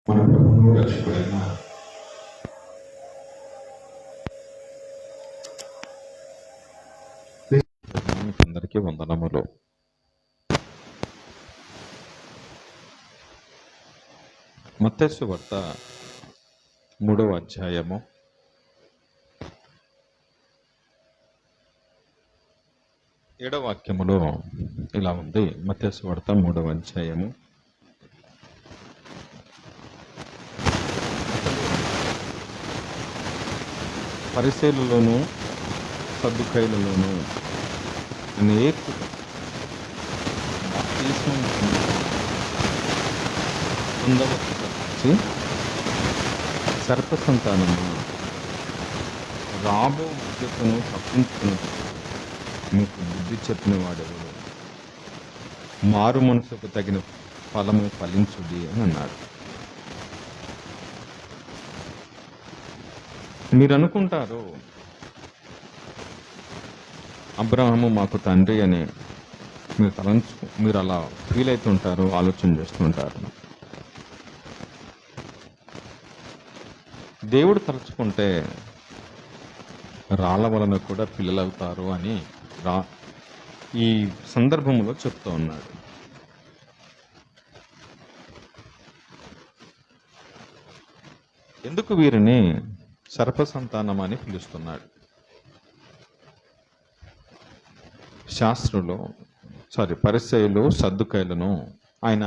మన ప్రభువును రక్షకుడైన మీకు అందరికీ వందనములు. మత్తయి సువార్త 3వ అధ్యాయము 7వ వాక్యములో ఇలా ఉంది. మత్తయి సువార్త 3వ అధ్యాయము పరిసయ్యులలోను సద్దుకయ్యులలోను అనేకులు బాప్తిస్మం పొందవచ్చు. సర్ప సంతానము రాబో ఉద్యోగను తప్పించుకుని మీకు బుద్ధి చెప్పిన వాడెవడు, మారు మనసుకు తగిన ఫలము ఫలించుడి అని అన్నాడు. మీరు అనుకుంటారు అబ్రహాము మాకు తండ్రి అని మీరు అలా ఫీల్ అవుతుంటారు, ఆలోచన చేస్తుంటారు. దేవుడు తలుచుకుంటే రాళ్ళ వలన కూడా పిల్లలు అవుతారు అని ఈ సందర్భంలో చెప్తూ ఉన్నాడు. ఎందుకు వీరిని సర్ప సంతానం అని పిలుస్తున్నాడు? పరిసయ్యులు సద్దుకయ్యులను ఆయన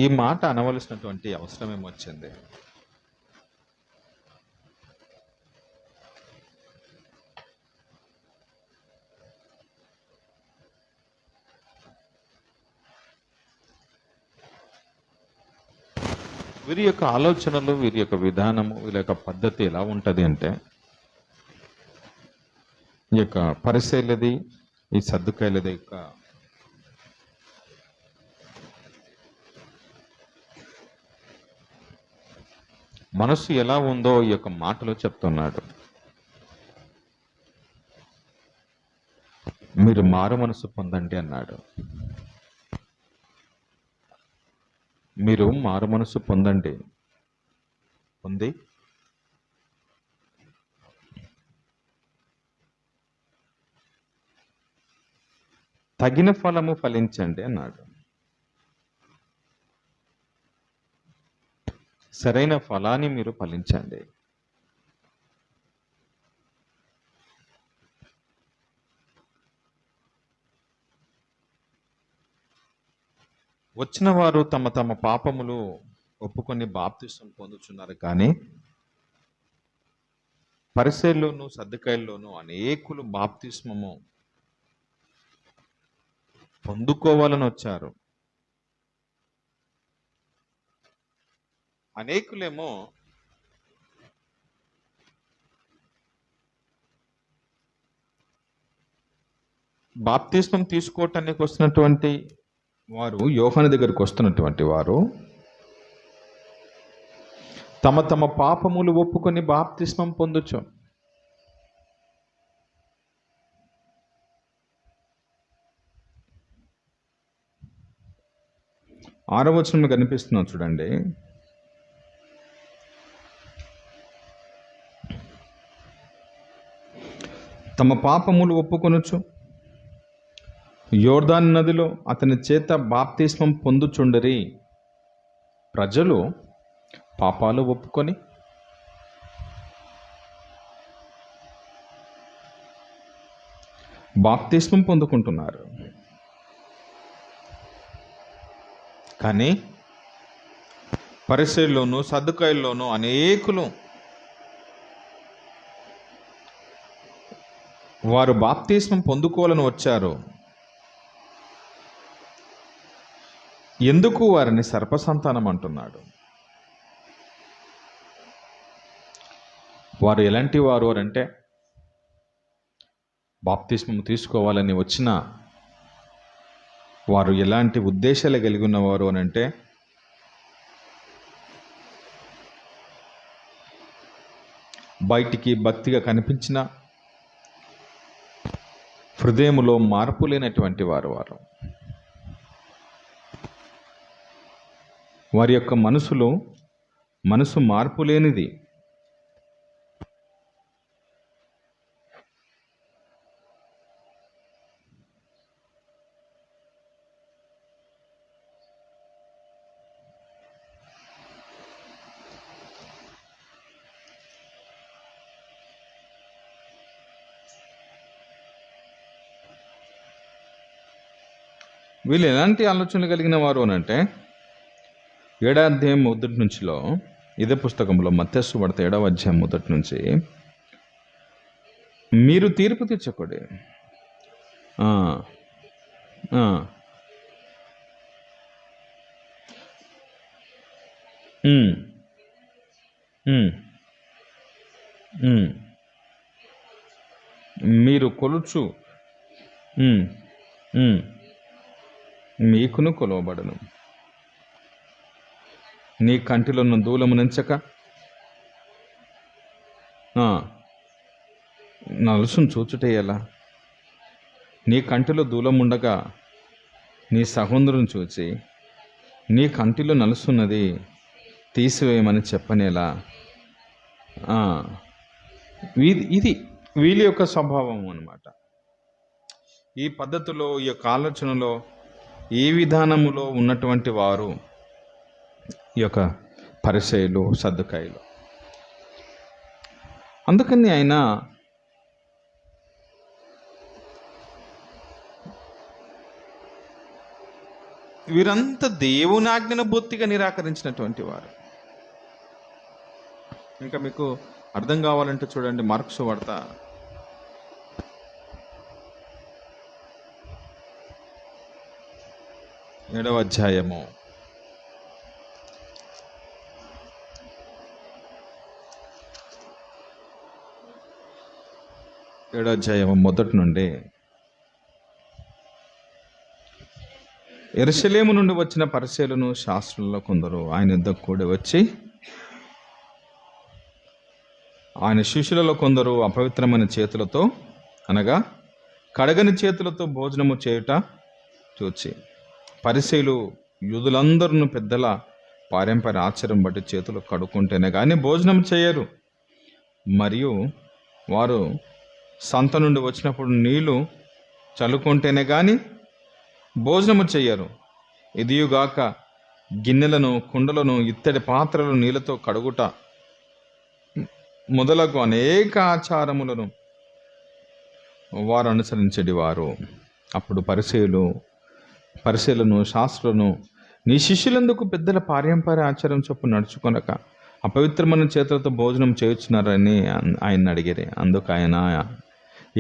ఈ మాట అనవలసినటువంటి అవసరం ఏమొచ్చింది? వీరి యొక్క ఆలోచనలు, వీరి యొక్క విధానము, వీరి యొక్క పద్ధతి ఎలా ఉంటుంది అంటే, ఈ యొక్క పరిసయ్యులది, ఈ సద్దుకయ్యులది యొక్క మనస్సు ఎలా ఉందో ఈ యొక్క మాటలో చెప్తున్నాడు. మీరు మారు మనసు పొందండి అన్నాడు. మీరు మారు మనసు పొందండి, పొంది తగిన ఫలము ఫలించండి అన్నాడు. సరైన ఫలాన్ని మీరు ఫలించండి. వచ్చిన వారు తమ తమ పాపములు ఒప్పుకొని బాప్తిసం పొందుచున్నారు, కానీ పరిసయ్యుల్లోను సద్దుకయ్యుల్లోను అనేకులు బాప్తిస్మము పొందుకోవాలని వచ్చారు. అనేకులేమో బాప్తిస్మం తీసుకోవటానికి వస్తున్నటువంటి వారు, యోహాను దగ్గరికి వస్తున్నటువంటి వారు తమ తమ పాపములు ఒప్పుకొని బాప్తిస్మం పొందొచ్చు. ఆరవ వచనంలో కనిపిస్తున్నాం చూడండి. తమ పాపములు ఒప్పుకొనొచ్చు, యోర్దాను నదిలో అతని చేత బాప్తిస్మం పొందుచుండరి. ప్రజలు పాపాలు ఒప్పుకొని బాప్తిస్మం పొందుకుంటున్నారు. కానీ పరిసయ్యుల్లోను సద్దుకయ్యుల్లోను అనేకులు వారు బాప్తిస్మం పొందుకోవాలని వచ్చారు. ఎందుకు వారిని సర్పసంతానం అంటున్నాడు? వారు ఎలాంటి వారు అని అంటే, బాప్తిస్మం తీసుకోవాలని వచ్చిన వారు ఎలాంటి ఉద్దేశాలు కలిగి ఉన్నవారు అని అంటే, బయటికి భక్తిగా కనిపించిన హృదయములో మార్పు లేనటువంటి వారు. వారి యొక్క మనసు మార్పు లేనిది. వీళ్ళు ఎలాంటి ఆలోచనలు కలిగిన వారు అని అంటే 7వ అధ్యాయం మొదటి నుంచిలో ఇదే పుస్తకంలో మత్తయి సువార్త 7వ అధ్యాయం మొదటి నుంచి, మీరు తీర్పు తెచ్చకూడదు. ఆ, ఆ, ఉమ్, ఉమ్, ఉమ్, మీరు కొలుచు ఉమ్, ఉమ్, మీకును కొలవబడను. నీ కంటిలో ఉన్న దూలము నెంచక నలుసును చూచుటే ఎలా? నీ కంటిలో దూలముండగా నీ సహోదరుని చూచి నీ కంటిలో నలుసున్నది తీసివేయమని చెప్పనేలా? ఇది వీళ్ళ యొక్క స్వభావం అన్నమాట. ఈ పద్ధతిలో, ఈ యొక్క ఆలోచనలో, ఈ విధానములో ఉన్నటువంటి వారు ఈ యొక్క పరిసయ్యులు, సద్దుకాయులు. అందుకని ఆయన వీరంతా దేవుని ఆజ్ఞను బొత్తిగా నిరాకరించినటువంటి వారు. ఇంకా మీకు అర్థం కావాలంటే చూడండి, మార్కు సువార్త 7వ అధ్యాయము 7వ అధ్యాయము మొదటి నుండి, యెరూషలేము నుండి వచ్చిన పరిసయ్యులను శాస్త్రులలో కొందరు ఆయన యొద్దకు కూడి వచ్చి, ఆయన శిష్యులలో కొందరు అపవిత్రమైన చేతులతో, అనగా కడగని చేతులతో భోజనము చేయుట చూచి, పరిసయ్యులు యూదులందరూ పెద్దల పారంపర్య ఆచారం బట్టి చేతులు కడుక్కుంటేనే కానీ భోజనం చేయరు, మరియు వారు సంత నుండి వచ్చినప్పుడు నీళ్లు చల్లుకుంటేనే కానీ భోజనము చెయ్యరు. ఇదియుగాక గిన్నెలను, కుండలను, ఇత్తడి పాత్రలు నీళ్ళతో కడుగుట మొదలగు అనేక ఆచారములను వారు అనుసరించేవారు. అప్పుడు పరిసయ్యులను శాస్త్రులను, నీ శిష్యులందుకు పెద్దల పారంపర్య ఆచారం చొప్పున నడుచుకొనక అపవిత్రమైన చేతులతో భోజనం చేయుచున్నారని ఆయన అడిగారు. అందుకు ఆయన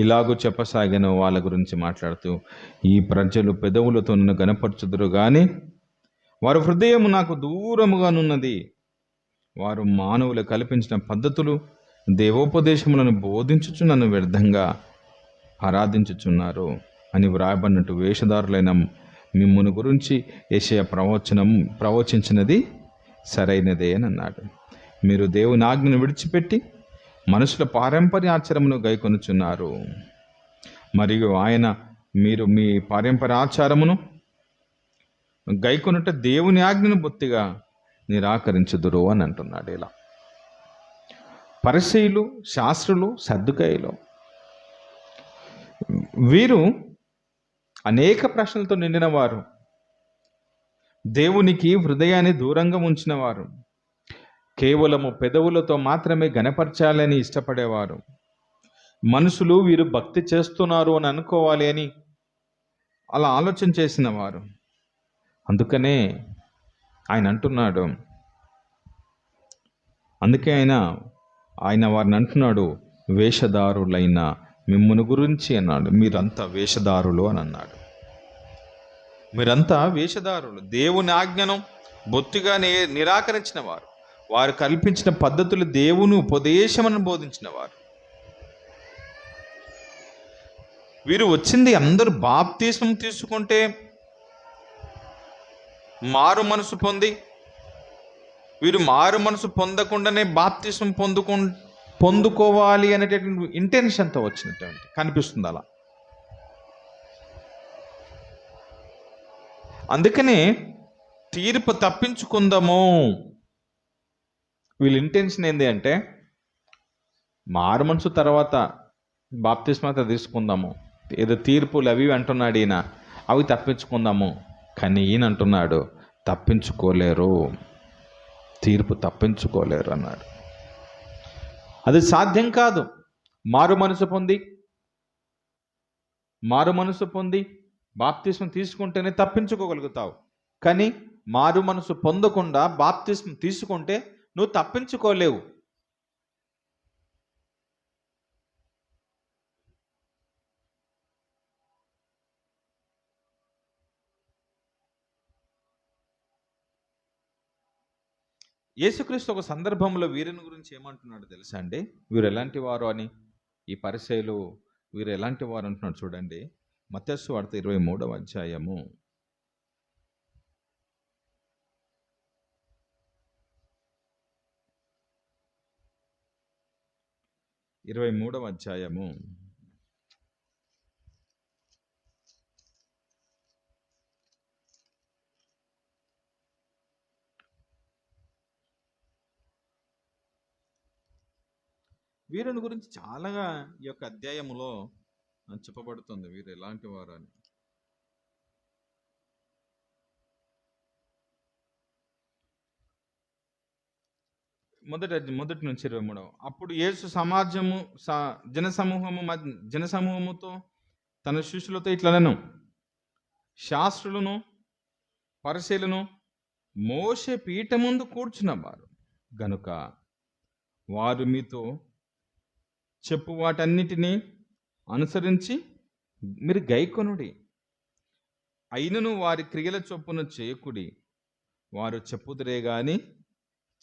ఇలాగూ చెప్పసాగాను వాళ్ళ గురించి మాట్లాడుతూ, ఈ ప్రజలు పెదవులతో నన్ను గనపరచుదురు గాని వారి హృదయము నాకు దూరముగానున్నది. వారు మానవులు కల్పించిన పద్ధతులు, దేవోపదేశములను బోధించుచు నన్ను వ్యర్థంగా ఆరాధించుచున్నారు అని వ్రాయబడినట్టు వేషధారులైన మిమ్మును గురించి యెషయా ప్రవచించినది సరైనదే అని అన్నాడు. మీరు దేవుని ఆజ్ఞను విడిచిపెట్టి మనుషుల పారంపర్య ఆచారమును గైకొనుచున్నారు, మరియు మీరు మీ పారంపర్య ఆచారమును గైకొనుట దేవుని ఆజ్ఞను బొత్తిగా నిరాకరించుదురు అని అంటున్నాడు. ఇలా పరిసయ్యులు, శాస్త్రులు, సద్దుకాయులు వీరు అనేక ప్రశ్నలతో నిండిన వారు, దేవునికి హృదయాన్ని దూరంగా ఉంచిన వారు, కేవలము పెదవులతో మాత్రమే గణపరచాలని ఇష్టపడేవారు. మనుషులు వీరు భక్తి చేస్తున్నారు అని అనుకోవాలి అని అలా ఆలోచన చేసిన వారు. అందుకనే ఆయన అంటున్నాడు, అందుకే ఆయన వారిని అంటున్నాడు, వేషధారులైన మిమ్మును గురించి అన్నాడు. మీరంతా వేషధారులు అని అన్నాడు. మీరంతా వేషధారులు, దేవుని ఆజ్ఞను బొత్తిగా నిరాకరించిన వారు, వారు కల్పించిన పద్ధతులు దేవుని ఉపదేశమని బోధించిన వారు. వీరు వచ్చింది అందరూ బాప్తిస్మం తీసుకుంటే మారు మనసు పొంది, వీరు మారు మనసు పొందకుండానే బాప్తిస్మం పొందుకోవాలి అనేటటువంటి ఇంటెన్షన్తో వచ్చినటువంటి కనిపిస్తుంది అలా. అందుకనే తీర్పు తప్పించుకుందాము. వీళ్ళ ఇంటెన్షన్ ఏంటి అంటే మారు మనసు తర్వాత బాప్తిస్మత తీసుకుందాము, ఏదో తీర్పులు అవి అంటున్నాడు ఈయన, అవి తప్పించుకుందాము. కానీ ఈయన అంటున్నాడు తప్పించుకోలేరు, తీర్పు తప్పించుకోలేరు అన్నాడు. అది సాధ్యం కాదు. మారు మనసు పొంది బాప్తిస్మం తీసుకుంటేనే తప్పించుకోగలుగుతావు. కానీ మారు మనసు పొందకుండా బాప్తిస్మం తీసుకుంటే నువ్వు తప్పించుకోలేవు. యేసుక్రీస్తు ఒక సందర్భంలో వీరిని గురించి ఏమంటున్నాడు తెలుసా అండి? వీరు ఎలాంటి వారు అని, ఈ పరిసయ్యులు వీరు ఎలాంటి వారు అంటున్నాడు చూడండి. మత్తయి సువార్త 23వ అధ్యాయము 23వ అధ్యాయము 23 వీరుని గురించి చాలా ఈ యొక్క అధ్యాయములో చెప్పబడుతుంది, వీరు ఎలాంటి వారు అని. మొదటి నుంచి 23. అప్పుడు యేసు జనసమూహముతో తన శిష్యులతో ఇట్లనెను, శాస్త్రులను పరిసయ్యులను మోషే పీఠ ముందు కూర్చున్నవారు గనుక వారు మీతో చెప్పు వాటన్నిటినీ అనుసరించి మీరు గైకొనుడి. అయినను వారి క్రియల చొప్పున చేయకుడి, వారు చెప్పుదురే గాని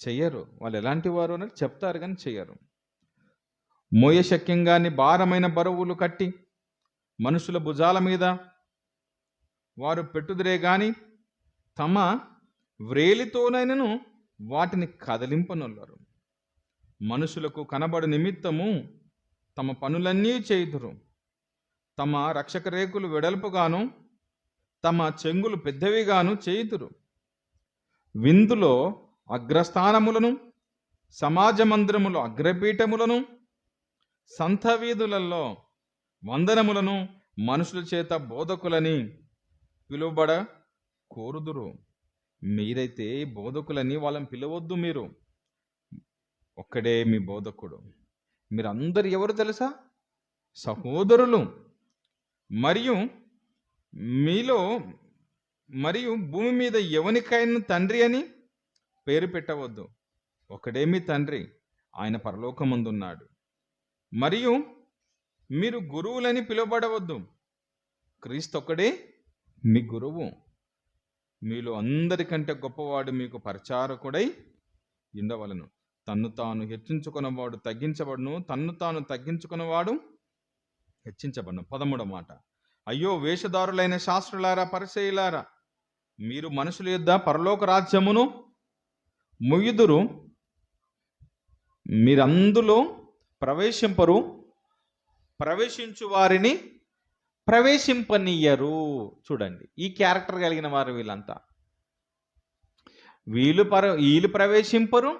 చెయ్యరు. వాళ్ళు ఎలాంటి వారు అని చెప్తారు కానీ చెయ్యరు. మోయశక్యంగాని భారమైన బరువులు కట్టి మనుషుల భుజాల మీద వారు పెట్టుదురే గాని తమ వ్రేలితోనైనను వాటిని కదిలింపనొల్లరు. మనుషులకు కనబడు నిమిత్తము తమ పనులన్నీ చేయుదురు. తమ రక్షక రేకులు వెడల్పుగాను తమ చెంగులు పెద్దవిగాను చేయుదురు. విందులో అగ్రస్థానములను, సమాజ మందిరములో అగ్రపీఠములను, సంత వీధులలో వందనములను మనుషుల చేత బోధకులని పిలువబడ కోరుదురు. మీరైతే బోధకులని వాళ్ళని పిలవద్దు, మీరు ఒక్కడే మీ బోధకుడు. మీరందరు ఎవరు తెలుసా? సహోదరులు. మరియు భూమి మీద ఎవనికైనా తండ్రి అని పేరు పెట్టవద్దు. ఒకడే మీ తండ్రి, ఆయన పరలోకమందున్నాడు. మరియు మీరు గురువులని పిలువబడవద్దు, క్రీస్తు ఒక్కడే మీ గురువు. మీలో అందరికంటే గొప్పవాడు మీకు పరిచారకుడై ఉండవలను. తన్ను తాను హెచ్చించుకున్నవాడు తగ్గించబడును, తన్ను తాను తగ్గించుకున్నవాడు హెచ్చించబడును. 13వ మాట, అయ్యో వేషధారులైన శాస్త్రులారా, పరిసయ్యులారా, మీరు మనుషుల యొద్ద పరలోక రాజ్యమును ముయ్యుదురు, మీరందులో ప్రవేశింపరు, ప్రవేశించు వారిని ప్రవేశింపనీయరు. చూడండి, ఈ క్యారెక్టర్ కలిగిన వారు వీళ్ళంతా. వీళ్ళు ప్రవేశింపరు,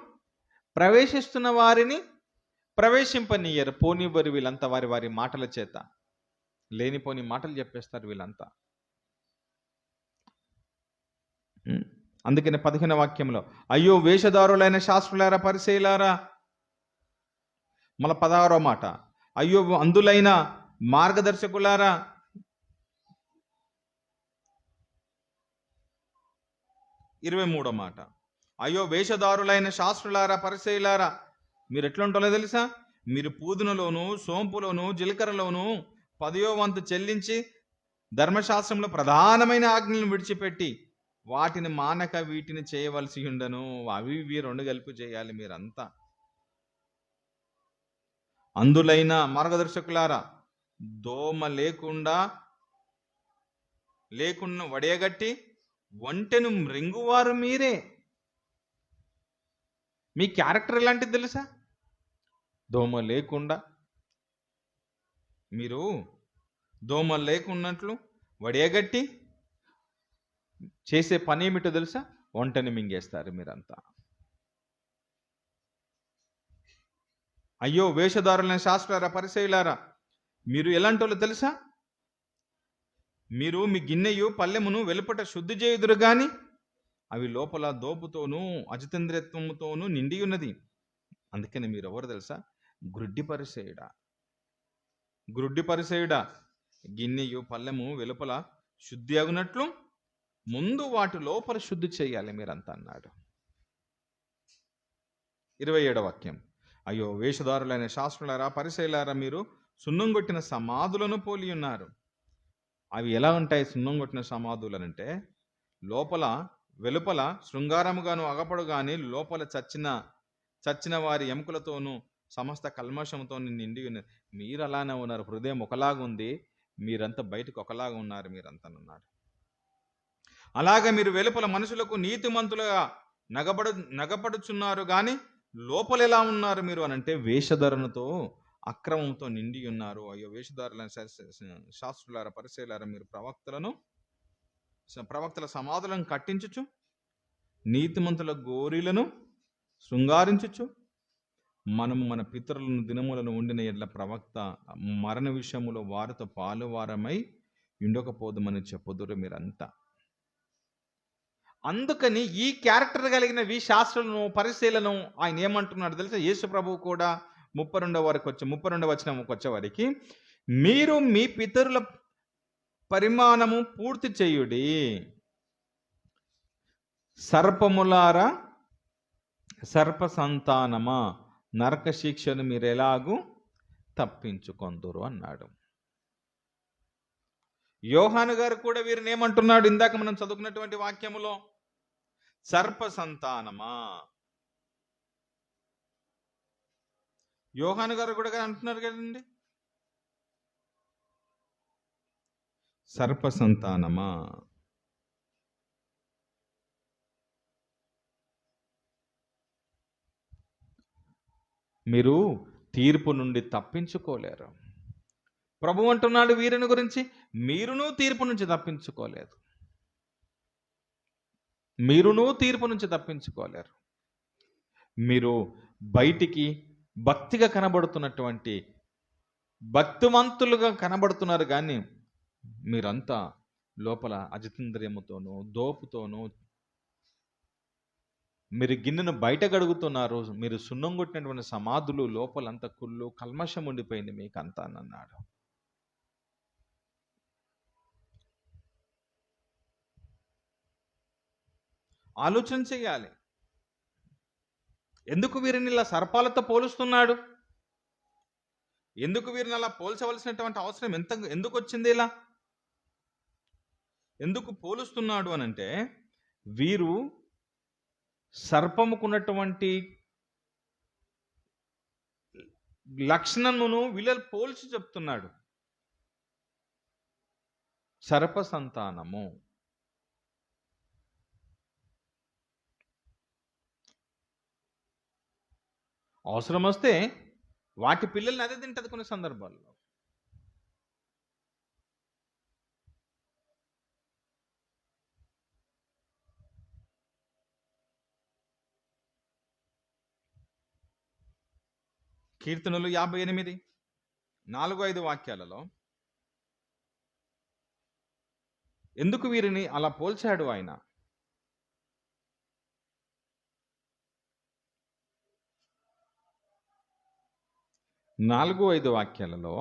ప్రవేశిస్తున్న వారిని ప్రవేశింపనీయరు. పోనివ్వరు వీళ్ళంతా వారి వారి మాటల చేత. లేనిపోని మాటలు చెప్పేస్తారు వీళ్ళంతా. అందుకని 15వ వాక్యంలో అయ్యో వేషధారులైన శాస్త్రులారా, పరిసయ్యులారా. మళ్ళీ 16వ మాట, అయ్యో అందులైన మార్గదర్శకులారా. 23వ మాట, అయ్యో వేషధారులైన శాస్త్రులారా, పరిసయ్యులారా, మీరు ఎట్లా ఉంటుందో తెలుసా? మీరు పూదునలోను, సోంపులోను, జీలకర్రలోను 10వ వంతు చెల్లించి ధర్మశాస్త్రంలో ప్రధానమైన ఆజ్ఞలను విడిచిపెట్టి వాటిని మానక వీటిని చేయవలసి ఉండను. అవి ఇవి రెండు కలిపి చేయాలి మీరంతా. అందులైన మార్గదర్శకులారా, దోమ లేకుండా వడియగట్టి ఒంటెను మృంగువారు మీరే. మీ క్యారెక్టర్ ఎలాంటిది తెలుసా? దోమ లేకుండా, మీరు దోమ లేకున్నట్లు వడియగట్టి చేసే పని ఏమిటో తెలుసా? వంటని మింగేస్తారు మీరంతా. అయ్యో వేషధారులైన శాస్త్రులారా, పరిసయ్యులారా, మీరు ఎలాంటి వాళ్ళు తెలుసా? మీరు మీ గిన్నెయు పల్లెమును వెలుపట శుద్ధి చేయుదురు గాని అవి లోపల దోపుతోనూ అజితేంద్రియత్వముతోనూ నిండి ఉన్నది. అందుకని మీరు ఎవరు తెలుసా? గ్రుడ్డి పరిసేయుడా, గిన్నెయు పల్లెము వెలుపల శుద్ధి అగునట్లు ముందు వాటి లోపల శుద్ధి చేయాలి మీరంతా అన్నాడు. 27వ వాక్యం. అయ్యో వేషధారులైన శాస్త్రులారా, పరిసయ్యులారా, మీరు సున్నం కొట్టిన సమాధులను పోలి ఉన్నారు. అవి ఎలా ఉంటాయి సున్నం కొట్టిన సమాధులు అంటే? వెలుపల శృంగారముగాను అగపడు గాని లోపల చచ్చిన వారి ఎముకలతోనూ సమస్త కల్మషంతో నిండి ఉన్నది. మీరు అలానే ఉన్నారు. హృదయం ఒకలాగా ఉంది, మీరంతా బయటకు ఒకలాగా ఉన్నారు మీరంతా అన్నాడు. అలాగే మీరు వెలుపల మనుషులకు నీతిమంతులుగా నగపడుచున్నారు కానీ లోపల ఎలా ఉన్నారు మీరు అనంటే వేషధరణతో అక్రమంతో నిండి ఉన్నారు. అయ్యో వేషధారులైన శాస్త్రులారా, పరిసయ్యులారా, మీరు ప్రవక్తల సమాధులను కట్టించుచు నీతిమంతుల గోరీలను శృంగారించుచు మనము మన పితరులను దినములను ఉండిన ఎడ్ల ప్రవక్త మరణ విషయములో వారితో పాలువారమై ఉండకపోదుమని చెప్పుదురు మీరంతా. అందుకని ఈ క్యారెక్టర్ కలిగిన శాస్త్రులను పరిశీలను ఆయన ఏమంటున్నాడు తెలుసా? యేసు ప్రభువు కూడా 32వ వచనంకి వచ్చేవారికి, మీరు మీ పితరుల పరిమాణము పూర్తి చేయుడి, సర్పములారా సర్ప సంతానమా, నరక శిక్షను మీరు ఎలాగూ తప్పించుకొందురు అన్నాడు. యోహాను గారు కూడా వీరిని ఏమంటున్నాడు? ఇందాక మనం చదువుకున్నటువంటి వాక్యములో, సర్ప సంతానమా. యోహాను గారు కూడా అంటున్నారు కదండి, సర్ప సంతానమా. మీరు తీర్పు నుండి తప్పించుకోలేరు. ప్రభు అంటున్నాడు వీరిని గురించి, మీరును తీర్పు నుంచి తప్పించుకోలేదు. మీరు బయటికి భక్తిగా కనబడుతున్నటువంటి భక్తివంతులుగా కనబడుతున్నారు కానీ మీరంతా లోపల అజితేంద్రియముతోనూ దోపుతోనూ మీరు గిన్నెను బయట గడుగుతున్నారు. మీరు సున్నం కొట్టినటువంటి సమాధులు లోపలంతా కుళ్ళు కల్మషం ఉండిపోయింది మీకు అంతా అన్నాడు. ఆలోచన చేయాలి. ఎందుకు వీరిని ఇలా సర్పాలతో పోలుస్తున్నాడు? ఎందుకు వీరిని అలా పోల్చవలసినటువంటి అవసరం ఎందుకు వచ్చింది? ఇలా ఎందుకు పోలుస్తున్నాడు అనంటే, వీరు సర్పముకున్నటువంటి లక్షణమును వీళ్ళు పోల్చి చెప్తున్నాడు. సర్ప సంతానము. అవసరం వస్తే వాటి పిల్లల్ని అదే తింటది కొన్ని సందర్భాల్లో. కీర్తనలు 58 4-5 వాక్యాలలో ఎందుకు వీరిని అలా పోల్చాడు ఆయన? 4-5 వాక్యాలలో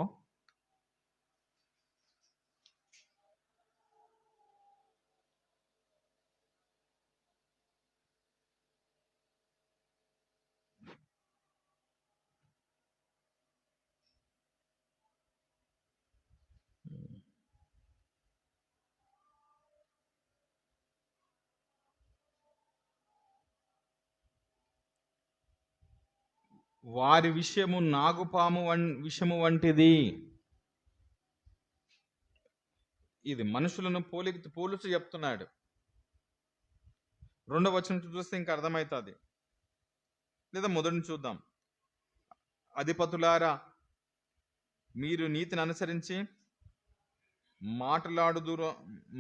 వారి విషయము నాగుపాము విషయము వంటిది. ఇది మనుషులను పోలుచు చెప్తున్నాడు. 2వ వచనం చూస్తే ఇంకా అర్థమవుతుంది, లేదా మొదటిని చూద్దాం. అధిపతులారా, మీరు నీతిని అనుసరించి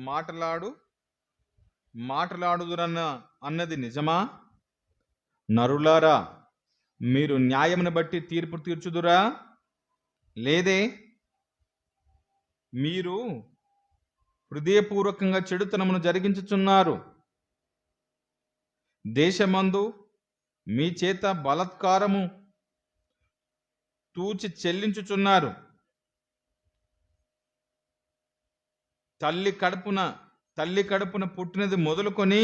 మాటలాడు మాట్లాడుదురన్న అన్నది నిజమా? నరులారా, మీరు న్యాయమును బట్టి తీర్పు తీర్చుదురా? లేదే. మీరు హృదయపూర్వకంగా చెడుతనమును జరిగించుచున్నారు. దేశమందు మీ చేత బలాత్కారము తూచి చెల్లించుచున్నారు. తల్లి కడుపున పుట్టినది మొదలుకొని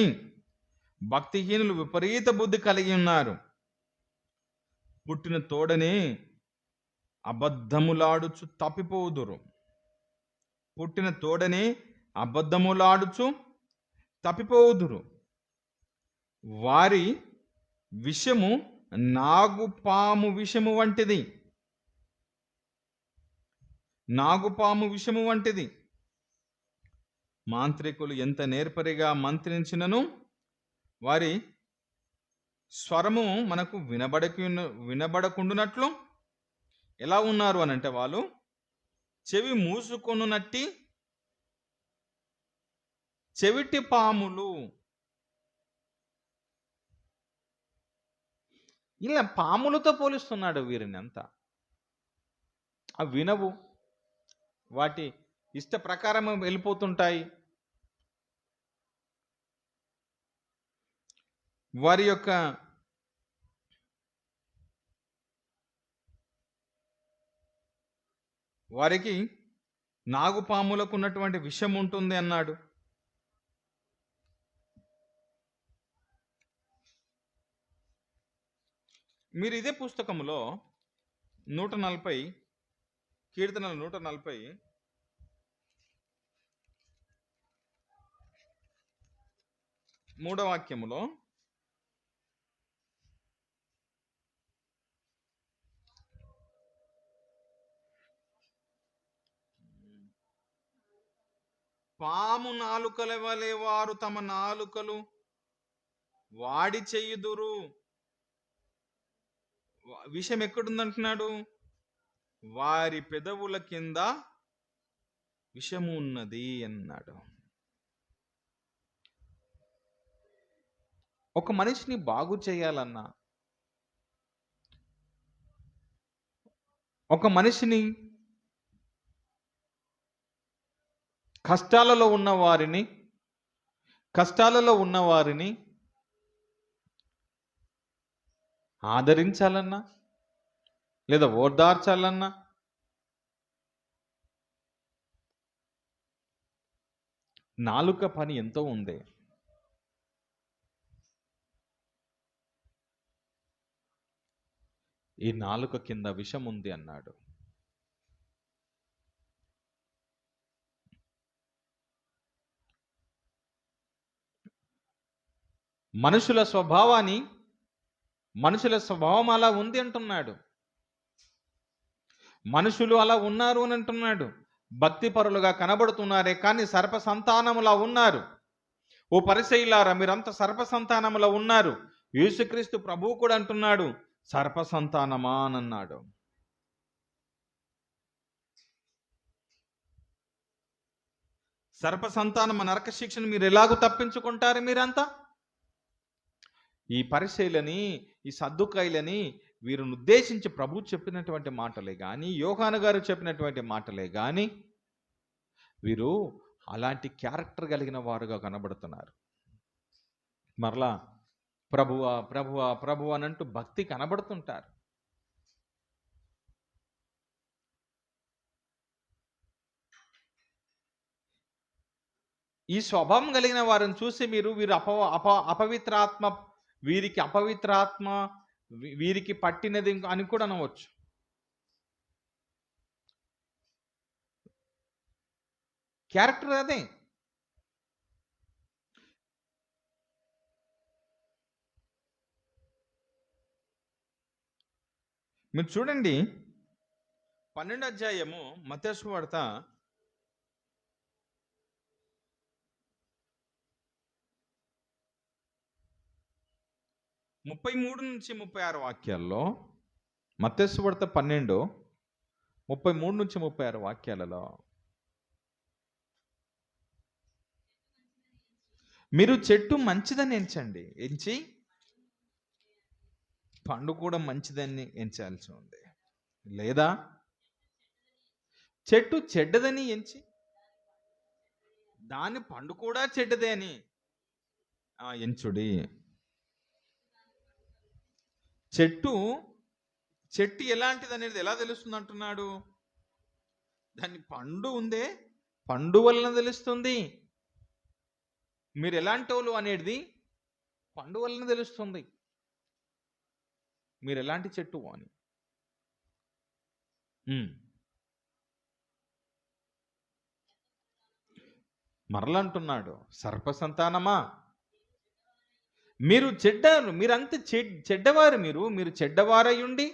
భక్తిహీనులు విపరీత బుద్ధి కలిగి ఉన్నారు. పుట్టిన తోడనే అబద్ధములాడుచు తప్పిపోదురు. పుట్టిన తోడనే అబద్ధములాడుచు తప్పిపోదురు. వారి విషము నాగుపాము విషము వంటిది. నాగుపాము విషము వంటిది. మాంత్రికులు ఎంత నేర్పరిగా మంత్రించినను వారి స్వరము మనకు వినబడకుండునట్లు ఎలా ఉన్నారు అని అంటే, వాళ్ళు చెవి మూసుకొనున్నట్టి చెవిటి పాములు. ఇలా పాములతో పోలిస్తున్నాడు వీరిని అంతా. అవి వినవు, వాటి ఇష్ట ప్రకారం వెళ్ళిపోతుంటాయి. వారికి నాగుపాములకు ఉన్నటువంటి విషం ఉంటుంది అన్నాడు. మీరు ఇదే పుస్తకంలో 140 కీర్తనలు 140 3వ వాక్యములో పాము నాలుకల వలె వారు తమ నాలుకలు వాడి చెయ్యుదురు. విషయం ఎక్కడుందంటున్నాడు? వారి పెదవుల కింద విషము ఉన్నది అన్నాడు. ఒక మనిషిని బాగు చేయాలన్నా, ఒక మనిషిని కష్టాలలో ఉన్నవారిని ఆదరించాలన్నా లేదా ఓదార్చాలన్నా నాలుక పని ఎంతో ఉంది. ఈ నాలుక కింద విషం ఉంది అన్నాడు. మనుషుల స్వభావం అలా ఉంది అంటున్నాడు. మనుషులు అలా ఉన్నారు అని అంటున్నాడు. భక్తిపరులుగా కనబడుతున్నారే కానీ సర్ప సంతానములా ఉన్నారు. ఓ పరిసయ్యులారా, మీరంతా సర్ప సంతానములా ఉన్నారు. యేసుక్రీస్తు ప్రభువు కూడా అంటున్నాడు, సర్ప సంతానమా అని అన్నాడు. సర్ప సంతానం నరక శిక్షను మీరు ఎలాగూ తప్పించుకుంటారు? మీరంతా ఈ పరిసయ్యులని, ఈ సద్దుకాయులని వీరిని ఉద్దేశించి ప్రభు చెప్పినటువంటి మాటలే కానీ, యోహాను గారు చెప్పినటువంటి మాటలే కానీ, వీరు అలాంటి క్యారెక్టర్ కలిగిన వారుగా కనబడుతున్నారు. మరలా ప్రభువా ప్రభువా ప్రభు అనంటూ భక్తి కనబడుతుంటారు. ఈ స్వభావం కలిగిన వారిని చూసి వీరు అపవిత్రాత్మ, వీరికి పట్టినది అని కూడా అనవచ్చు. క్యారెక్టర్ అదే. మీరు చూడండి, 12వ అధ్యాయము మత్తయి సువార్త 33 నుంచి 36 వాక్యాల్లో, మత్తయి సువార్త 12 33 నుంచి 36 వాక్యాలలో మీరు చెట్టు మంచిదని ఎంచి పండు కూడా మంచిదని ఎంచాల్సి ఉంది. లేదా చెట్టు చెడ్డదని ఎంచి దాని పండు కూడా చెడ్డదే అని ఎంచుడి. చెట్టు ఎలాంటిది అనేది ఎలా తెలుస్తుంది అంటున్నాడు? దాని పండు ఉందే, పండు వలన తెలుస్తుంది. మీరు ఎలాంటి వాళ్ళు అనేది పండు వలన తెలుస్తుంది. మీరు ఎలాంటి చెట్టు అని. మరలంటున్నాడు, సర్ప సంతానమా, మీరు మీరంత చెడ్డవారు, మీరు చెడ్డవారయ్యుండి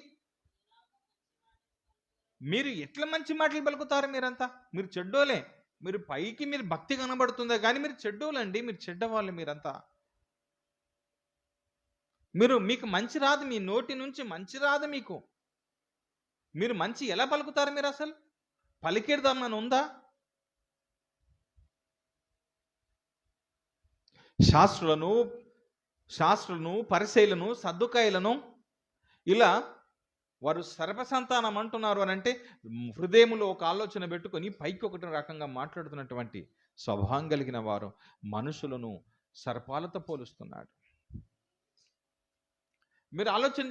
మీరు ఎట్లా మంచి మాటలు పలుకుతారు? మీరంతా మీరు చెడ్డోలే. మీరు పైకి మీరు భక్తి కనబడుతుందా కానీ మీరు చెడ్డోలండి, మీరు చెడ్డవాళ్ళు. మీరంతా మీకు మంచి రాదు, మీ నోటి నుంచి మంచి రాదు. మీరు మంచి ఎలా పలుకుతారు? మీరు అసలు పలికేద్దామని ఉందా? శాస్త్రులను పరిసయ్యులను సద్దుకాయులను ఇలా వారు సర్ప సంతానం అంటున్నారు అని అంటే హృదయంలో ఒక ఆలోచన పెట్టుకొని పైకి ఒకటి రకంగా మాట్లాడుతున్నటువంటి స్వభావం కలిగిన వారు మనుషులను సర్పాలతో పోలుస్తున్నాడు. మీరు ఆలోచన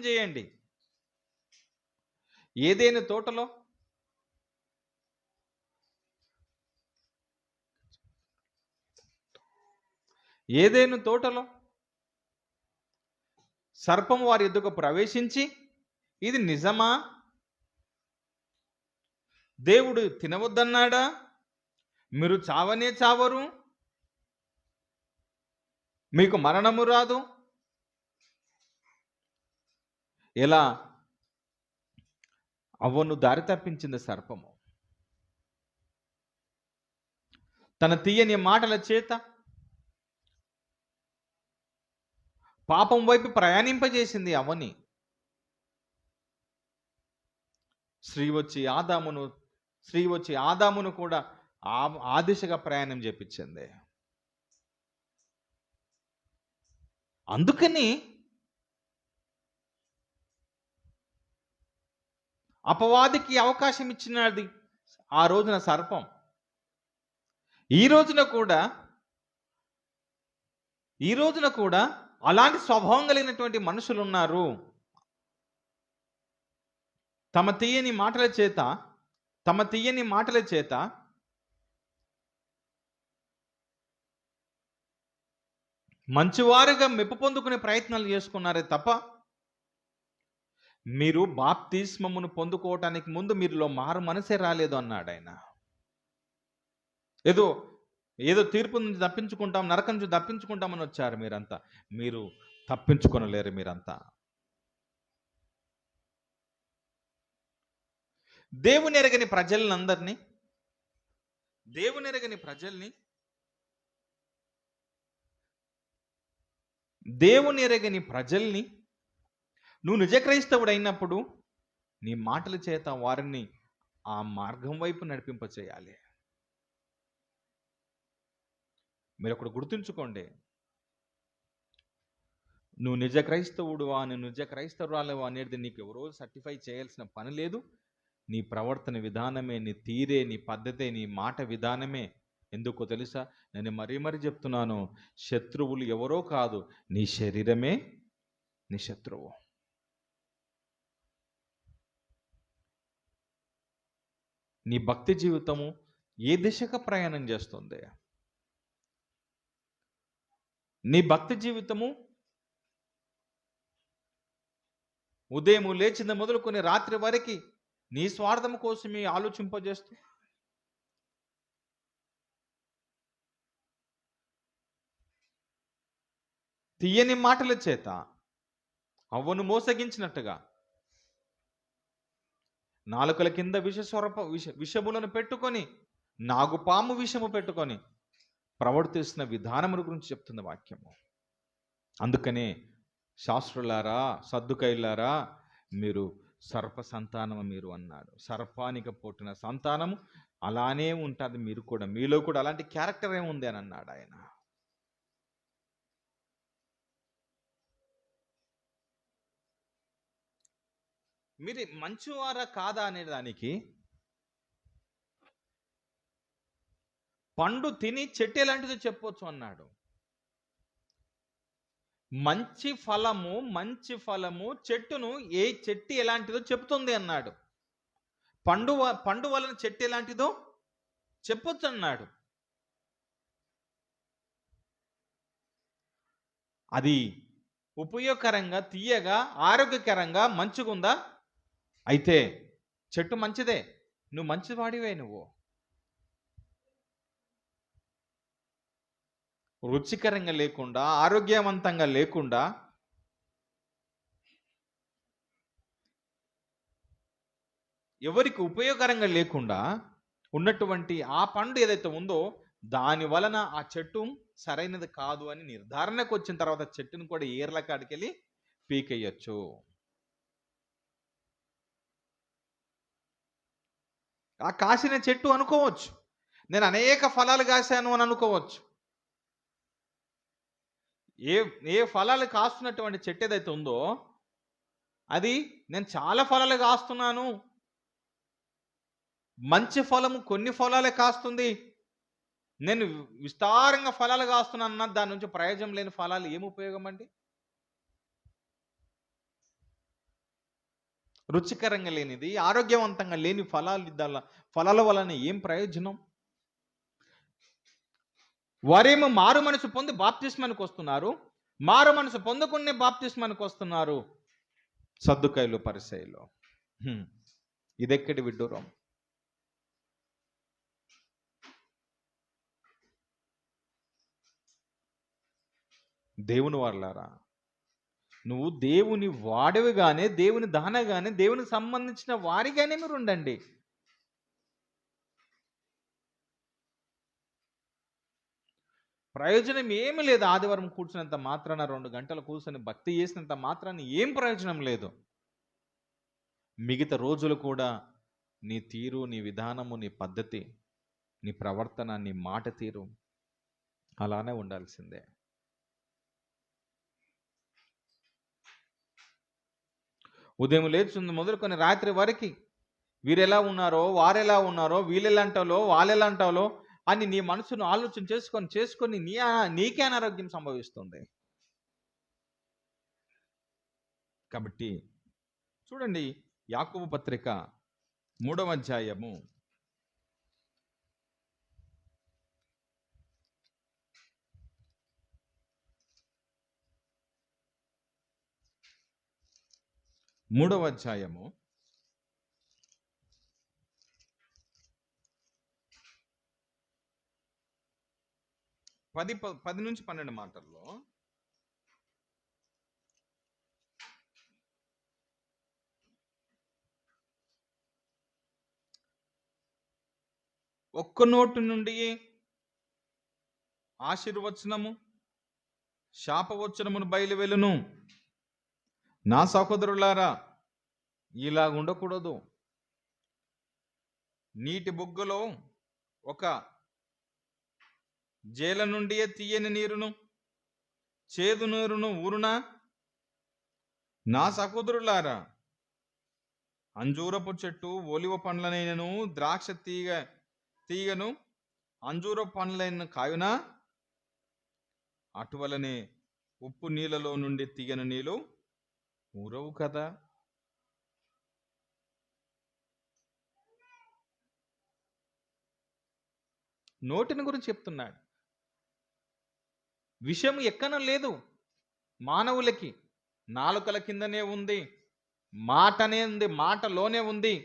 చేయండి. ఏదైనా తోటలో సర్పం వారి ఎద్దుకు ప్రవేశించి, ఇది నిజమా? దేవుడు తినవద్దన్నాడా? మీరు చావనే చావరు, మీకు మరణము రాదు. ఎలా అవ్వను దారి తప్పించింది సర్పము. తన తీయని మాటల చేత పాపం వైపు ప్రయాణింపజేసింది అవ్వని. స్త్రీ వచ్చి ఆదామును కూడా ఆ దిశగా ప్రయాణం చేపించింది. అందుకని అపవాదికి అవకాశం ఇచ్చినది ఆ రోజున సర్పం. ఈ రోజున కూడా అలాంటి స్వభావం కలిగినటువంటి మనుషులు ఉన్నారు. తమ తీయని మాటల చేత మంచివారుగా మెప్పు పొందుకునే ప్రయత్నాలు చేసుకున్నారే తప్ప మీరు బాప్తిస్మమును పొందుకోవటానికి ముందు మీరులో మారు మనసే రాలేదు అన్నాడు ఆయన. ఏదో తీర్పు నుంచి తప్పించుకుంటాం, నరకం నుంచి తప్పించుకుంటామని వచ్చారు మీరంతా. మీరు తప్పించుకొనలేరు. మీరంతా దేవుని ఎరగని ప్రజల్ని నువ్వు నిజ క్రైస్తవుడు అయినప్పుడు నీ మాటల చేత వారిని ఆ మార్గం వైపు నడిపింపచేయాలి. మీరు ఒకటి గుర్తుంచుకోండి, నువ్వు నిజ క్రైస్తవుడువా, నువ్వు నిజ క్రైస్తవురాలువా అనేది నీకు ఎవరో సర్టిఫై చేయాల్సిన పని లేదు. నీ ప్రవర్తన విధానమే, నీ తీరే, నీ పద్ధతే, నీ మాట విధానమే. ఎందుకో తెలుసా? నేను మరీ చెప్తున్నాను, శత్రువులు ఎవరో కాదు, నీ శరీరమే నీ శత్రువు. నీ భక్తి జీవితము ఏ దిశగా ప్రయాణం చేస్తుంది? నీ భక్తి జీవితము ఉదయం లేచిన మొదలుకొని రాత్రి వరకు నీ స్వార్థం కోసమే ఆలోచింపజేస్తూ తీయని మాటల చేత అవ్వను మోసగించినట్టుగా నాలుకల కింద విషములను పెట్టుకొని, నాగుపాము విషము పెట్టుకొని ప్రవర్తిస్తున్న విధానముల గురించి చెప్తుంది వాక్యము. అందుకనే శాస్త్రులారా, సద్దుకైలారా, మీరు సర్ప సంతానము మీరు అన్నాడు. సర్పానికి పుట్టిన సంతానము అలానే ఉంటుంది మీరు కూడా, మీలో కూడా అలాంటి క్యారెక్టర్ ఏముంది అని అన్నాడు ఆయన. మీరు మంచివారా కాదా అనే దానికి పండు తిని చెట్టు ఎలాంటిదో చెప్పొచ్చు అన్నాడు. మంచి ఫలము చెట్టును ఏ చెట్టు ఎలాంటిదో చెప్తుంది అన్నాడు. పండు వలన చెట్టు ఎలాంటిదో చెప్పొచ్చు అన్నాడు. అది ఉపయోగకరంగా, తీయగా, ఆరోగ్యకరంగా, మంచిగుందా? అయితే చెట్టు మంచిదే, నువ్వు మంచివాడివే. నువ్వు రుచికరంగా లేకుండా, ఆరోగ్యవంతంగా లేకుండా, ఎవరికి ఉపయోగకరంగా లేకుండా ఉన్నటువంటి ఆ పండు ఏదైతే ఉందో దాని వలన ఆ చెట్టు సరైనది కాదు అని నిర్ధారణకు వచ్చిన తర్వాత చెట్టును కూడా ఏర్ల కాడికెళ్ళి పీకేయచ్చు. ఆ కాసిన చెట్టు అనుకోవచ్చు, నేను అనేక ఫలాలు కాశాను అని అనుకోవచ్చు. ఏ ఫలాలు కాస్తున్నటువంటి చెట్టు ఏదైతే ఉందో అది నేను చాలా ఫలాలు కాస్తున్నాను, మంచి ఫలము కొన్ని ఫలాలే కాస్తుంది, నేను విస్తారంగా ఫలాలు కాస్తున్నాను, దాని నుంచి ప్రయోజనం లేని ఫలాలు ఏం ఉపయోగం అండి? రుచికరంగా లేనిది, ఆరోగ్యవంతంగా లేని ఫలాల వలన ఏం ప్రయోజనం? వారేమో మారు మనసు పొంది బాప్తిస్మానికి వస్తున్నారు, మారు మనసు పొందకుండా బాప్తిస్మానికి వస్తున్నారు సద్దుకాయలు, పరిసయ్యులు. ఇదెక్కడి విడ్డూరం? దేవుని వాళ్ళారా, నువ్వు దేవుని వాడవిగానే, దేవుని దానగానే, దేవునికి సంబంధించిన వారిగానే మీరు ఉండండి. ప్రయోజనం ఏమి లేదు. ఆదివారం కూర్చున్నంత మాత్రాన, 2 గంటలు కూర్చొని భక్తి చేసినంత మాత్రాన ఏం ప్రయోజనం లేదు. మిగతా రోజులు కూడా నీ తీరు, నీ విధానము, నీ పద్ధతి, నీ ప్రవర్తన, నీ మాట తీరు అలానే ఉండాల్సిందే. ఉదయం లేచుంది మొదలుకొని రాత్రి వరకు వీరెలా ఉన్నారో, వారెలా ఉన్నారో, వీళ్ళెలాంటాలో, వాళ్ళెలాంటాలో అని నీ మనసును ఆలోచన చేసుకొని నీకే అనారోగ్యం సంభవిస్తుంది. కాబట్టి చూడండి, యాకోబు పత్రిక 3వ అధ్యాయము 10 నుంచి 12 మాటల్లో ఒక్క నోటు నుండి ఆశీర్వచనము, శాపవచనమును బయలువెలును. నా సహోదరులారా, ఇలా ఉండకూడదు. నీటి బుగ్గలో ఒక జేల నుండి తీయని నీరును, చేదు నీరును ఊరునా? నా సహోదరులారా, అంజూరపు చెట్టు ఒలివ పండ్లనైనను, ద్రాక్ష తీగను అంజూర పండ్లైన కాయునా? అటువలనే ఉప్పు నీళ్ళలో నుండి తీయని నీళ్ళు ఊరవు కదా. నోటిని గురించి చెప్తున్నాడు. విషయం ఎక్కన లేదు, మానవులకి నాలుకల కిందనే ఉంది, మాటనే ఉంది, మాటలోనే ఉంది.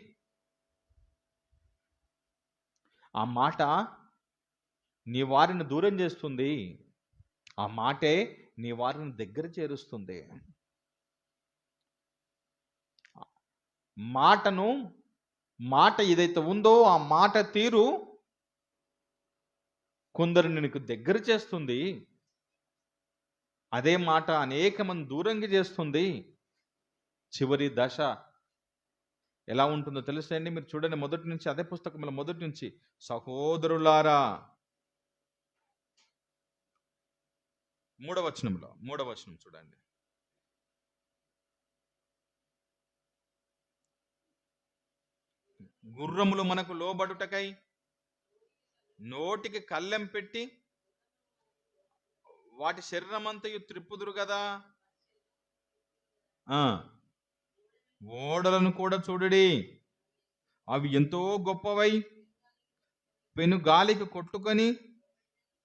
ఆ మాట నీ వారిని దూరం చేస్తుంది, ఆ మాటే నీ వారిని దగ్గర చేరుస్తుంది. మాట ఏదైతే ఉందో ఆ మాట తీరు కొందరిని నీకు దగ్గర చేస్తుంది, అదే మాట అనేక మంది దూరంగా చేస్తుంది. చివరి దశ ఎలా ఉంటుందో తెలుసా అండి? మీరు చూడండి, మొదటి నుంచి అదే పుస్తకంలో మొదటి నుంచి, సహోదరులారా, మూడవ వచనం చూడండి. గుర్రములు మనకు లోబడుటకై నోటికి కళ్ళెం పెట్టి వాటి శరీరమంతయు త్రిప్పుదురు కదా. ఓడలను కూడా చూడుడి, అవి ఎంతో గొప్పవై పెను గాలికి కొట్టుకొని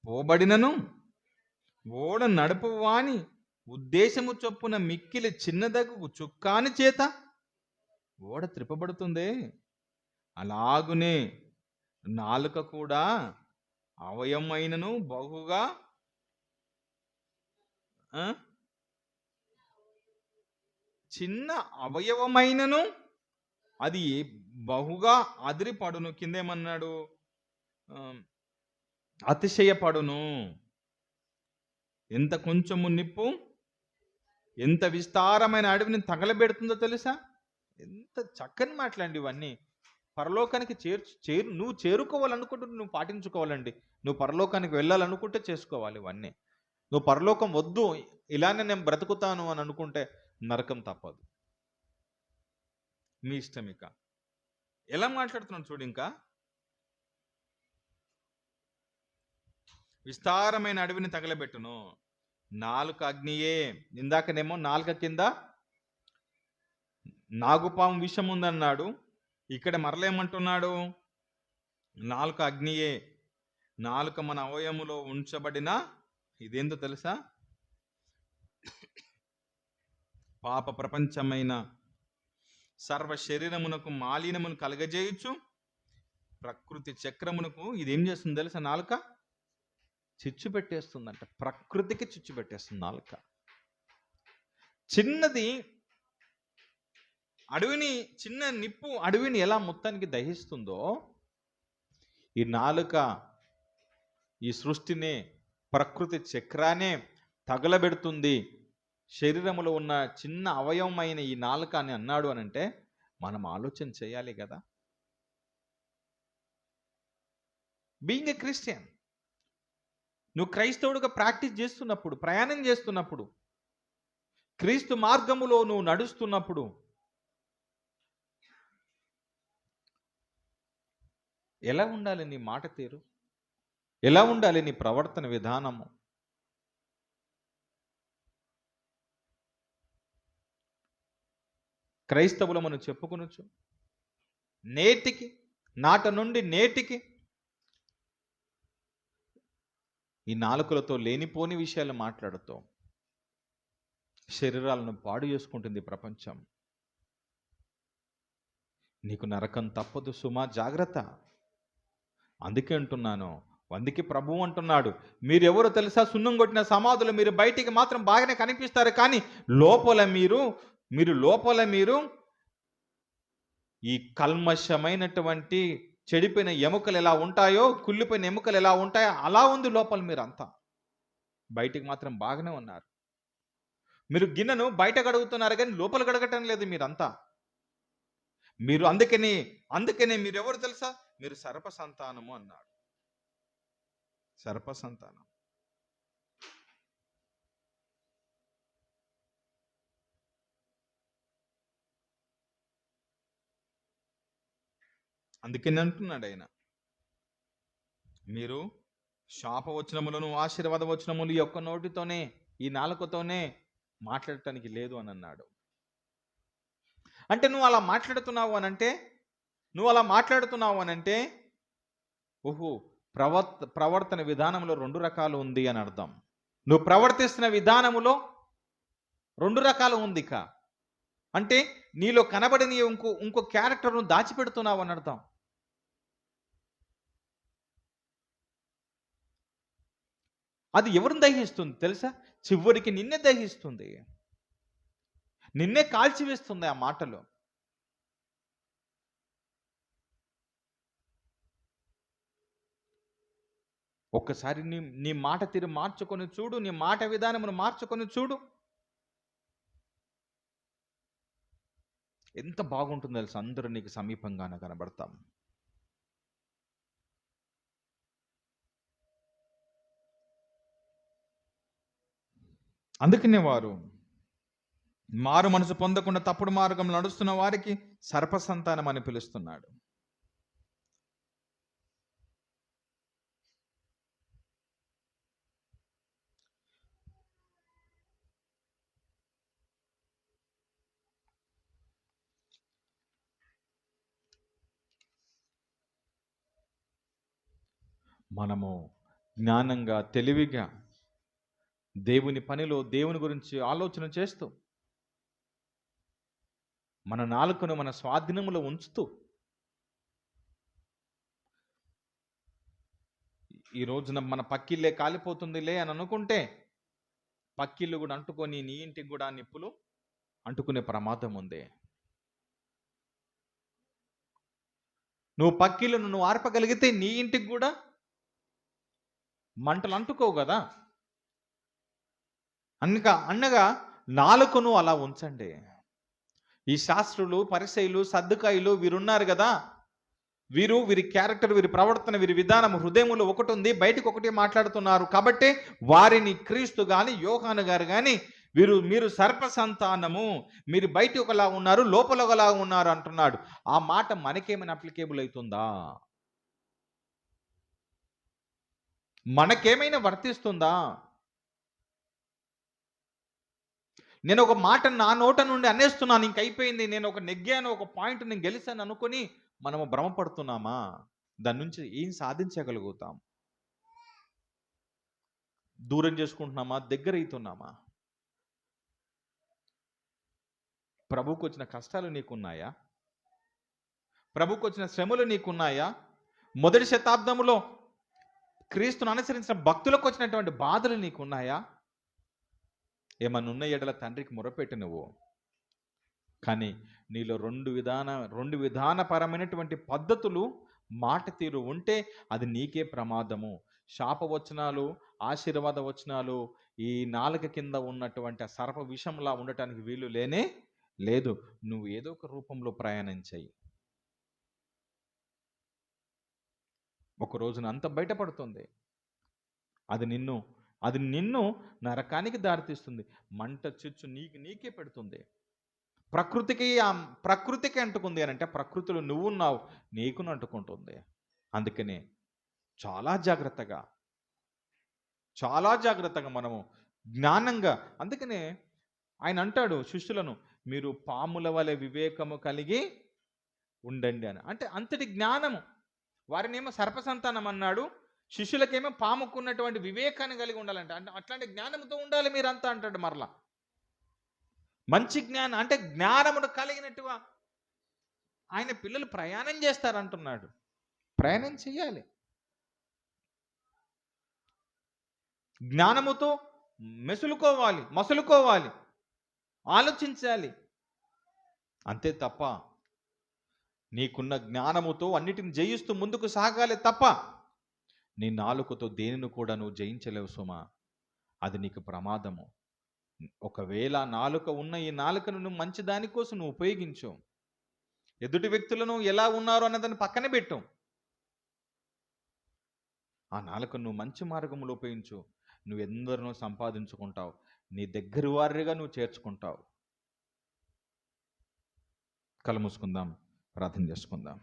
పోబడినను ఓడ నడుపు వాని ఉద్దేశము చొప్పున మిక్కిలి చిన్నదగు చుక్కాని చేత ఓడ త్రిప్పబడుతుందే, అలాగునే నాలుక కూడా అవయమైనను బహుగా చిన్న అవయవమైనను అది బహుగా అదిరిపడును. కిందేమన్నాడు? అతిశయపడును. ఎంత కొంచెము నిప్పు ఎంత విస్తారమైన అడవిని తగలబెడుతుందో తెలుసా? ఎంత చక్కని మాట్లాడి ఇవన్నీ. పరలోకానికి నువ్వు చేరుకోవాలనుకుంటే నువ్వు పాటించుకోవాలండి. నువ్వు పరలోకానికి వెళ్ళాలనుకుంటే చేసుకోవాలి ఇవన్నీ. నువ్వు పరలోకం వద్దు, ఇలానే నేను బ్రతుకుతాను అని అనుకుంటే నరకం తప్పదు. మీ ఇష్టం. ఇక ఎలా మాట్లాడుతున్నాను చూడు. ఇంకా విస్తారమైన అడవిని తగలబెట్టును, నాలుక అగ్నియే. ఇందాకనేమో నాలుక కింద నాగుపాము విషం ఉందన్నాడు, ఇక్కడ మరలేమంటున్నాడు? నాలుక అగ్నియే. నాలుక మన అవయములో ఉంచబడిన ఇదేందో తెలుసా? పాప ప్రపంచమైన సర్వ శరీరమునకు మాలినమును కలగజేయచ్చు ప్రకృతి చక్రమునకు ఇదేం చేస్తుంది తెలుసా? నాలుక చిచ్చు పెట్టేస్తుందంట. ప్రకృతికి చిచ్చు పెట్టేస్తుంది నాలుక. చిన్నది అడవిని, చిన్న నిప్పు అడవిని ఎలా మొత్తానికి దహిస్తుందో, ఈ నాలుక ఈ సృష్టిని, ప్రకృతి చక్రానే తగలబెడుతుంది. శరీరంలో ఉన్న చిన్న అవయవమైన ఈ నాలుక అని అన్నాడు అని అంటే మనం ఆలోచన చేయాలి కదా. బీయింగ్ ఎ క్రిస్టియన్, నువ్వు క్రైస్తవుడిగా ప్రాక్టీస్ చేస్తున్నప్పుడు, ప్రయాణం చేస్తున్నప్పుడు, క్రీస్తు మార్గములో నువ్వు నడుస్తున్నప్పుడు ఎలా ఉండాలి నీ మాట తీరు? ఎలా ఉండాలి నీ ప్రవర్తన విధానము? క్రైస్తవులు మనం చెప్పుకొనొచ్చు. నేటికి, నాట నుండి నేటికి ఈ నాలుకలతో లేనిపోని విషయాలు మాట్లాడుతూ శరీరాలను పాడు చేసుకుంటుంది ప్రపంచం. నీకు నరకం తప్పదు సుమా, జాగ్రత్త. అందుకే అంటున్నాను, అందుకే ప్రభువు అంటున్నాడు, మీరెవరో తెలుసా? సున్నం కొట్టిన సమాధులు. మీరు బయటికి మాత్రం బాగానే కనిపిస్తారు, కానీ లోపల మీరు ఈ కల్మషమైనటువంటి చెడిపోయిన ఎముకలు ఎలా ఉంటాయో, కుళ్ళిపోయిన ఎముకలు ఎలా ఉంటాయో అలా ఉంది లోపల మీరంతా. బయటికి మాత్రం బాగానే ఉన్నారు. మీరు గిన్నెను బయట గడుగుతున్నారు కానీ లోపల గడగటం లేదు మీరంతా. మీరు అందుకనే మీరు ఎవరు తెలుసా? మీరు సర్ప సంతానము అన్నాడు. సర్ప సంతానం. అందుకని అంటున్నాడు ఆయన, మీరు శాపవచనములను ఆశీర్వాద వచనములు ఈ ఒక్క నోటితోనే, ఈ నాలుకతోనే మాట్లాడటానికి లేదు అని అన్నాడు. అంటే నువ్వు అలా మాట్లాడుతున్నావు అనంటే ఓహో, ప్రవర్తన విధానంలో 2 రకాలు ఉంది అని అర్థం. నువ్వు ప్రవర్తిస్తున్న విధానములో 2 రకాలు ఉంది. అంటే నీలో కనబడిన ఇంకో క్యారెక్టర్ను దాచిపెడుతున్నావు అని అర్థం. అది ఎవరిని దహిస్తుంది తెలుసా? చివరికి నిన్నే దహిస్తుంది, నిన్నే కాల్చివేస్తుంది ఆ మాటలు. ఒక్కసారి నీ మాట తీరు మార్చుకొని చూడు, నీ మాట విధానమును మార్చుకొని చూడు. ఎంత బాగుంటుందో తెలుసు, అందరూ నీకు సమీపంగానే కనబడతాం. అందుకనే వారు మారు మనసు పొందకుండా తప్పుడు మార్గం నడుస్తున్న వారికి సర్పసంతానం అని పిలుస్తున్నాడు. మనము జ్ఞానంగా, తెలివిగా, దేవుని పనిలో దేవుని గురించి ఆలోచన చేస్తూ, మన నాలుకను మన స్వాధీనంలో ఉంచుతూ, ఈ రోజున మన పక్కిల్లే కాలిపోతుందిలే అని అనుకుంటే పక్కిల్లు కూడా అంటుకొని నీ ఇంటికి కూడా నిప్పులు అంటుకునే ప్రమాదం ఉంది. నువ్వు పక్కిల్లును నువ్వు ఆర్పగలిగితే నీ ఇంటికి కూడా మంటలు అంటుకోవు కదా. అన్నగా నాలుకను అలా ఉంచండి. ఈ శాస్త్రులు, పరిసయ్యులు, సద్దుకాయులు వీరున్నారు కదా, వీరి క్యారెక్టర్, వీరి ప్రవర్తన, వీరి విధానం హృదయములో ఒకటి ఉంది, బయటకు ఒకటి మాట్లాడుతున్నారు. కాబట్టి వారిని క్రీస్తు కానీ యోహాను గారు కానీ మీరు సర్ప సంతానము, మీరు బయట ఒకలా ఉన్నారు, లోపల ఒకలా ఉన్నారు అంటున్నాడు. ఆ మాట మనకేమైనా అప్లికేబుల్ అవుతుందా? మనకేమైనా వర్తిస్తుందా? నేను ఒక మాట నా నోట నుండి అనేస్తున్నాను, ఇంకైపోయింది, నేను ఒక నెగ్గాను, ఒక పాయింట్ నేను గెలిచాను అనుకుని మనము భ్రమపడుతున్నామా? దాని నుంచి ఏం సాధించగలుగుతాం? దూరం చేసుకుంటున్నామా? దగ్గర అవుతున్నామా? ప్రభువుకు వచ్చిన కష్టాలు నీకున్నాయా? ప్రభువుకు వచ్చిన శ్రమలు నీకున్నాయా? మొదటి శతాబ్దంలో క్రీస్తును అనుసరించిన భక్తులకు వచ్చినటువంటి బాధలు నీకున్నాయా? ఏమన్నా ఉన్న ఎడల తండ్రికి మొరపెట్టు నువ్వు. కానీ నీలో రెండు విధానపరమైనటువంటి పద్ధతులు, మాట తీరు ఉంటే అది నీకే ప్రమాదము. శాపవచనాలు, ఆశీర్వాద వచనాలు ఈ నాలుక కింద ఉన్నటువంటి ఆ సర్ప విషంలా ఉండటానికి వీలు లేనే లేదు. నువ్వు ఏదో ఒక రూపంలో ప్రయాణం చెయ్యి. ఒక రోజున అంత బయటపడుతుంది. అది నిన్ను నరకానికి దారితీస్తుంది. మంట చిచ్చు నీకే పెడుతుంది. ప్రకృతికి అంటుకుంది అని అంటే ప్రకృతిలో నువ్వున్నావు, నీకును అంటుకుంటుంది. అందుకనే చాలా జాగ్రత్తగా మనము జ్ఞానంగా, అందుకనే ఆయన అంటాడు శిష్యులను, మీరు పాముల వలె వివేకము కలిగి ఉండండి అని. అంటే అంతటి జ్ఞానము. వారినేమో సర్పసంతానం అన్నాడు, శిష్యులకేమో పాముకున్నటువంటి వివేకాన్ని కలిగి ఉండాలంట. అంటే అట్లాంటి జ్ఞానంతో ఉండాలి మీరంతా అంటాడు. మరలా మంచి జ్ఞానం అంటే జ్ఞానమును కలిగినట్టుగా ఆయన పిల్లలు ప్రయాణం చేస్తారంటున్నాడు. ప్రయాణం చేయాలి, జ్ఞానముతో మసులుకోవాలి, ఆలోచించాలి. అంతే తప్ప నీకున్న జ్ఞానముతో అన్నిటిని జయిస్తూ ముందుకు సాగాలి తప్ప నీ నాలుకతో దేనిని కూడా నువ్వు జయించలేవు సుమా. అది నీకు ప్రమాదము. ఒకవేళ నాలుక ఉన్న ఈ నాలుకను నువ్వు మంచి దానికోసం నువ్వు ఉపయోగించు. ఎదుటి వ్యక్తులను ఎలా ఉన్నారు అన్నదాన్ని పక్కన పెట్టు. ఆ నాలుకను నువ్వు మంచి మార్గంలో ఉపయోగించు. నువ్వు ఎందరినో సంపాదించుకుంటావు, నీ దగ్గర వారిగా నువ్వు చేర్చుకుంటావు. కళ్ళు మూసుకుందాం, ప్రార్థన చేసుకుందాం.